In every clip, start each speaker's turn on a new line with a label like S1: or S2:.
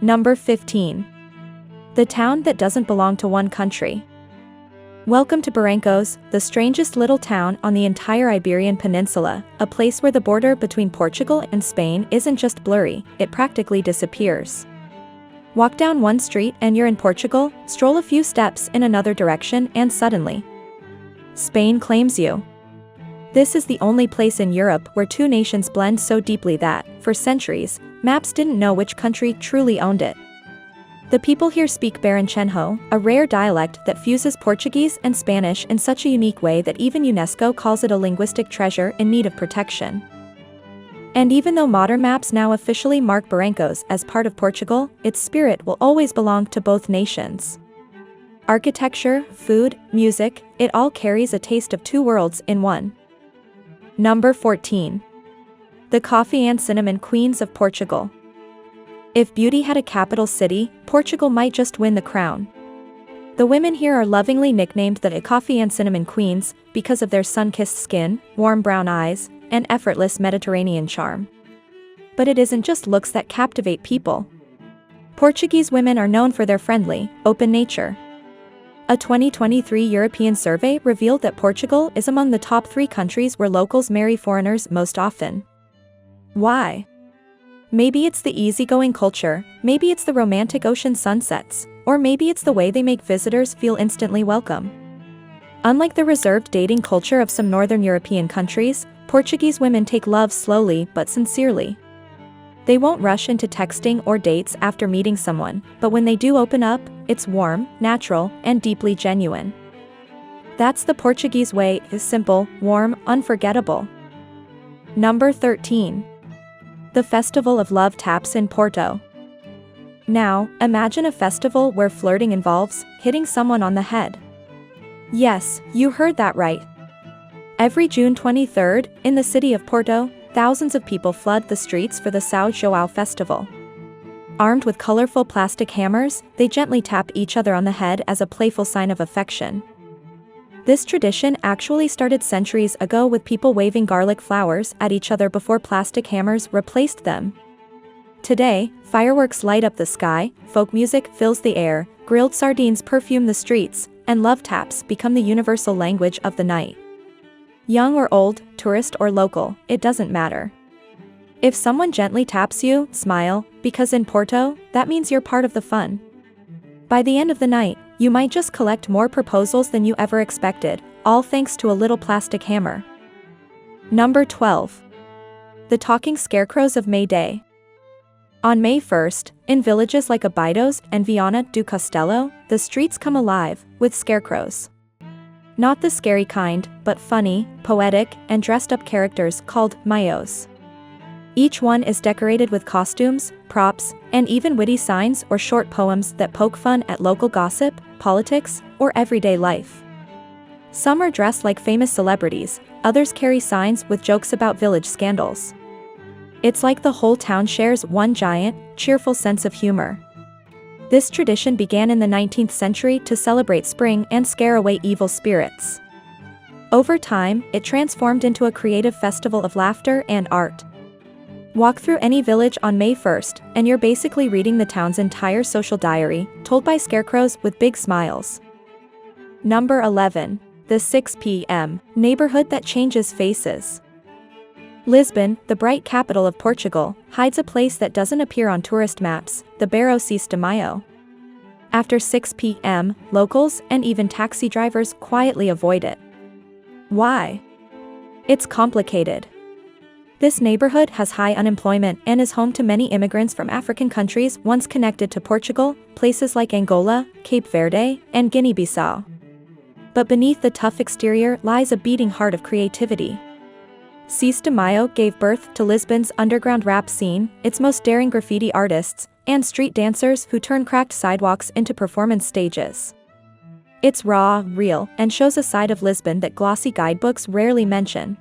S1: Number 15. The town that doesn't belong to one country. Welcome to Barrancos, the strangest little town on the entire Iberian Peninsula, a place where the border between Portugal and Spain isn't just blurry, it practically disappears. Walk down one street and you're in Portugal, stroll a few steps in another direction and suddenly, Spain claims you. This is the only place in Europe where two nations blend so deeply that, for centuries, maps didn't know which country truly owned it. The people here speak Barranquenho, a rare dialect that fuses Portuguese and Spanish in such a unique way that even UNESCO calls it a linguistic treasure in need of protection. And even though modern maps now officially mark Barrancos as part of Portugal, its spirit will always belong to both nations. Architecture, food, music, it all carries a taste of two worlds in one. Number 14. The Coffee and Cinnamon Queens of Portugal. If beauty had a capital city, Portugal might just win the crown. The women here are lovingly nicknamed the Coffee and Cinnamon Queens because of their sun-kissed skin, warm brown eyes, and effortless Mediterranean charm. But it isn't just looks that captivate people. Portuguese women are known for their friendly, open nature. A 2023 European survey revealed that Portugal is among the top 3 countries where locals marry foreigners most often. Why? Maybe it's the easygoing culture, maybe it's the romantic ocean sunsets, or maybe it's the way they make visitors feel instantly welcome. Unlike the reserved dating culture of some northern European countries, Portuguese women take love slowly but sincerely. They won't rush into texting or dates after meeting someone, but when they do open up, it's warm, natural, and deeply genuine. That's the Portuguese way, is simple, warm, unforgettable. Number 13. The Festival of Love taps in Porto. Now, imagine a festival where flirting involves hitting someone on the head. Yes, you heard that right. Every June 23rd, in the city of Porto, thousands of people flood the streets for the São João festival. Armed with colorful plastic hammers, they gently tap each other on the head as a playful sign of affection. This tradition actually started centuries ago with people waving garlic flowers at each other before plastic hammers replaced them. Today, fireworks light up the sky, folk music fills the air, grilled sardines perfume the streets, and love taps become the universal language of the night. Young or old, tourist or local, it doesn't matter. If someone gently taps you, smile, because in Porto, that means you're part of the fun. By the end of the night, you might just collect more proposals than you ever expected, all thanks to a little plastic hammer. Number 12. The Talking Scarecrows of May Day. On May 1st, in villages like Abidos and Viana do Castelo, the streets come alive with scarecrows. Not the scary kind, but funny, poetic, and dressed-up characters called maios. Each one is decorated with costumes, props, and even witty signs or short poems that poke fun at local gossip, politics, or everyday life. Some are dressed like famous celebrities, others carry signs with jokes about village scandals. It's like the whole town shares one giant, cheerful sense of humor. This tradition began in the 19th century to celebrate spring and scare away evil spirits. Over time, it transformed into a creative festival of laughter and art. Walk through any village on May 1st, and you're basically reading the town's entire social diary, told by scarecrows with big smiles. Number 11. The 6 p.m. neighborhood that changes faces. Lisbon, the bright capital of Portugal, hides a place that doesn't appear on tourist maps, the Bairro 6 de Maio. After 6 p.m., locals and even taxi drivers quietly avoid it. Why? It's complicated. This neighborhood has high unemployment and is home to many immigrants from African countries once connected to Portugal, places like Angola, Cape Verde, and Guinea-Bissau. But beneath the tough exterior lies a beating heart of creativity. 6 de Maio gave birth to Lisbon's underground rap scene, its most daring graffiti artists, and street dancers who turn cracked sidewalks into performance stages. It's raw, real, and shows a side of Lisbon that glossy guidebooks rarely mention.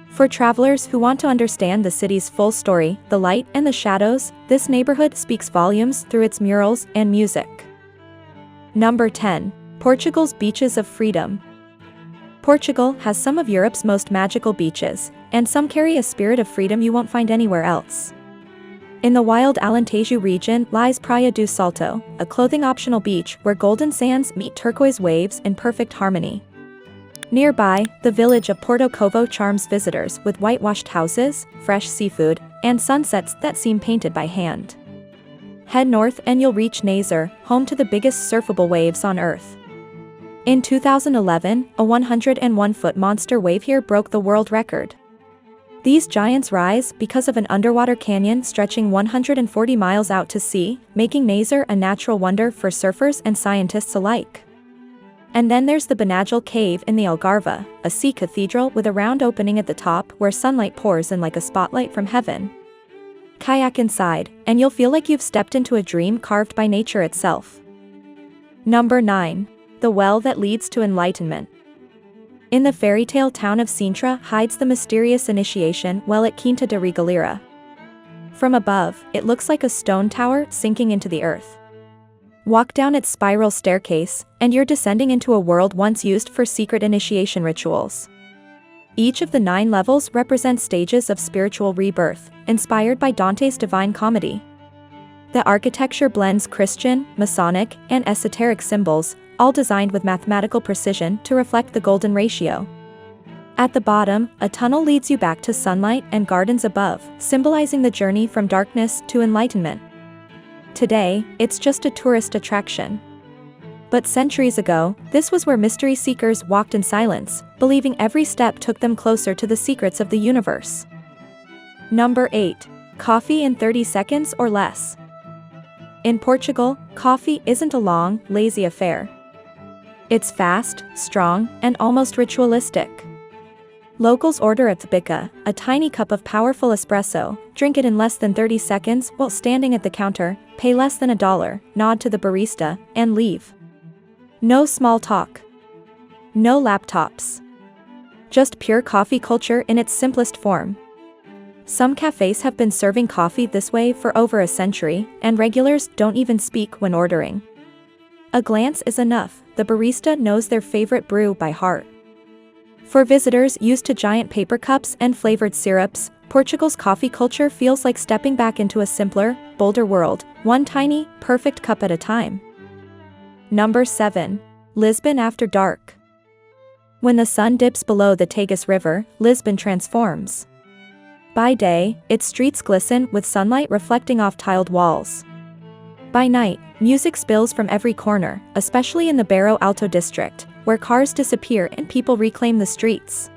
S1: For travelers who want to understand the city's full story, the light and the shadows, this neighborhood speaks volumes through its murals and music. Number 10. Portugal's Beaches of Freedom. Portugal has some of Europe's most magical beaches, and some carry a spirit of freedom you won't find anywhere else. In the wild Alentejo region lies Praia do Salto, a clothing-optional beach where golden sands meet turquoise waves in perfect harmony. Nearby, the village of Porto Covo charms visitors with whitewashed houses, fresh seafood, and sunsets that seem painted by hand. Head north and you'll reach Nazaré, home to the biggest surfable waves on Earth. In 2011, a 101-foot monster wave here broke the world record. These giants rise because of an underwater canyon stretching 140 miles out to sea, making Nazaré a natural wonder for surfers and scientists alike. And then there's the Benagil Cave in the Algarve, a sea cathedral with a round opening at the top where sunlight pours in like a spotlight from heaven. Kayak inside, and you'll feel like you've stepped into a dream carved by nature itself. Number 9. The well that leads to enlightenment. In the fairy tale town of Sintra hides the mysterious initiation well at Quinta de Regalira. From above, it looks like a stone tower sinking into the earth. Walk down its spiral staircase, and you're descending into a world once used for secret initiation rituals. Each of the 9 levels represents stages of spiritual rebirth, inspired by Dante's Divine Comedy. The architecture blends Christian, Masonic, and esoteric symbols, all designed with mathematical precision to reflect the golden ratio. At the bottom, a tunnel leads you back to sunlight and gardens above, symbolizing the journey from darkness to enlightenment. Today, it's just a tourist attraction. But centuries ago, this was where mystery seekers walked in silence, believing every step took them closer to the secrets of the universe. Number 8. Coffee in 30 seconds or less. In Portugal, coffee isn't a long, lazy affair. It's fast, strong, and almost ritualistic. Locals order a bica, a tiny cup of powerful espresso, drink it in less than 30 seconds while standing at the counter, pay less than $1, nod to the barista, and leave. No small talk. No laptops. Just pure coffee culture in its simplest form. Some cafes have been serving coffee this way for over a century, and regulars don't even speak when ordering. A glance is enough, the barista knows their favorite brew by heart. For visitors used to giant paper cups and flavored syrups, Portugal's coffee culture feels like stepping back into a simpler, bolder world, one tiny, perfect cup at a time. Number 7. Lisbon after dark. When the sun dips below the Tagus River, Lisbon transforms. By day, its streets glisten with sunlight reflecting off tiled walls. By night, music spills from every corner, especially in the Bairro Alto district, where cars disappear and people reclaim the streets.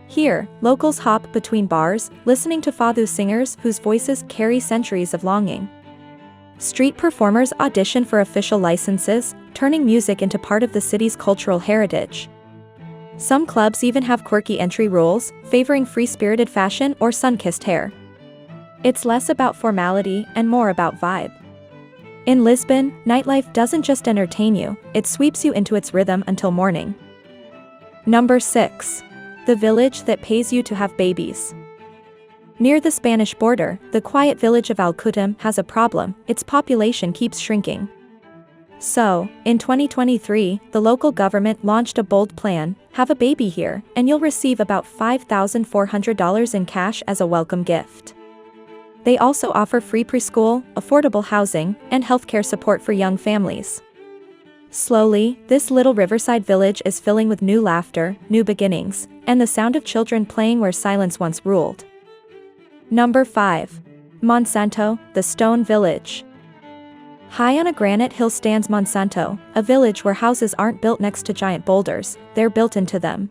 S1: Here, locals hop between bars, listening to fado singers whose voices carry centuries of longing. Street performers audition for official licenses, turning music into part of the city's cultural heritage. Some clubs even have quirky entry rules, favoring free-spirited fashion or sun-kissed hair. It's less about formality and more about vibe. In Lisbon, nightlife doesn't just entertain you, it sweeps you into its rhythm until morning. Number 6. The village that pays you to have babies. Near the Spanish border, the quiet village of Alcudim has a problem, its population keeps shrinking. So, in 2023, the local government launched a bold plan: have a baby here, and you'll receive about $5,400 in cash as a welcome gift. They also offer free preschool, affordable housing, and healthcare support for young families. Slowly, this little riverside village is filling with new laughter, new beginnings, and the sound of children playing where silence once ruled. Number 5. Monsanto, the Stone Village. High on a granite hill stands Monsanto, a village where houses aren't built next to giant boulders, they're built into them.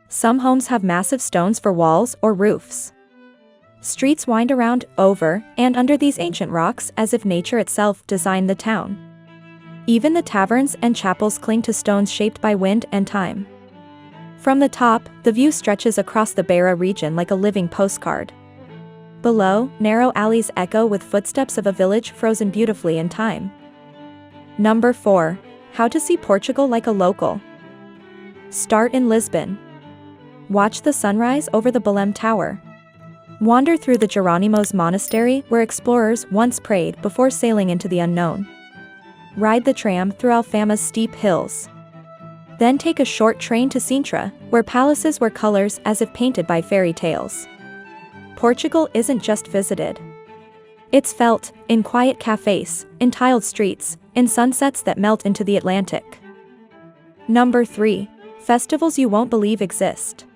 S1: Some homes have massive stones for walls or roofs. Streets wind around, over, and under these ancient rocks as if nature itself designed the town. Even the taverns and chapels cling to stones shaped by wind and time. From the top, the view stretches across the Beira region like a living postcard. Below, narrow alleys echo with footsteps of a village frozen beautifully in time. Number 4. How to see Portugal like a local. Start in Lisbon. Watch the sunrise over the Belém Tower. Wander through the Jerónimos Monastery where explorers once prayed before sailing into the unknown. Ride the tram through Alfama's steep hills. Then take a short train to Sintra, where palaces wear colors as if painted by fairy tales. Portugal isn't just visited. It's felt in quiet cafes, in tiled streets, in sunsets that melt into the Atlantic. Number 3. Festivals you won't believe exist.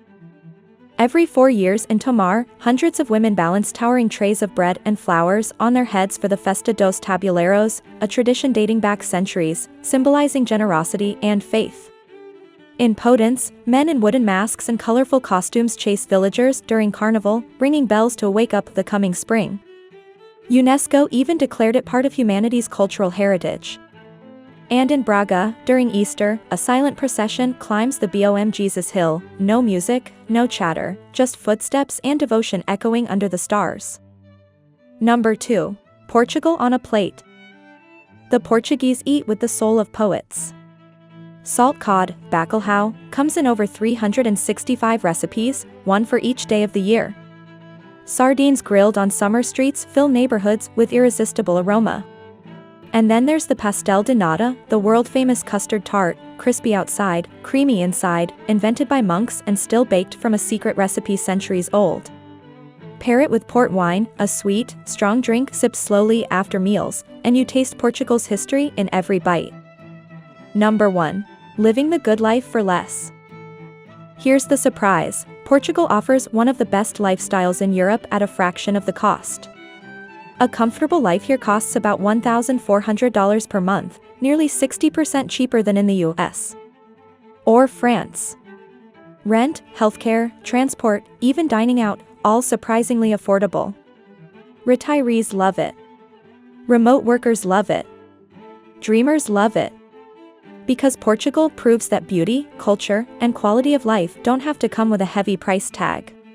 S1: Every 4 years in Tomar, hundreds of women balance towering trays of bread and flowers on their heads for the Festa dos Tabuleiros, a tradition dating back centuries, symbolizing generosity and faith. In Potence, men in wooden masks and colorful costumes chase villagers during carnival, ringing bells to wake up the coming spring. UNESCO even declared it part of humanity's cultural heritage. And in Braga, during Easter, a silent procession climbs the Bom Jesus Hill, no music, no chatter, just footsteps and devotion echoing under the stars. Number 2. Portugal on a plate. The Portuguese eat with the soul of poets. Salt cod, bacalhau, comes in over 365 recipes, one for each day of the year. Sardines grilled on summer streets fill neighborhoods with irresistible aroma. And then there's the pastel de nata, the world-famous custard tart, crispy outside, creamy inside, invented by monks and still baked from a secret recipe centuries old. Pair it with port wine, a sweet, strong drink sipped slowly after meals, and you taste Portugal's history in every bite. Number 1. Living the good life for less. Here's the surprise: Portugal offers one of the best lifestyles in Europe at a fraction of the cost. A comfortable life here costs about $1,400 per month, nearly 60% cheaper than in the US. Or France. Rent, healthcare, transport, even dining out, all surprisingly affordable. Retirees love it. Remote workers love it. Dreamers love it. Because Portugal proves that beauty, culture, and quality of life don't have to come with a heavy price tag.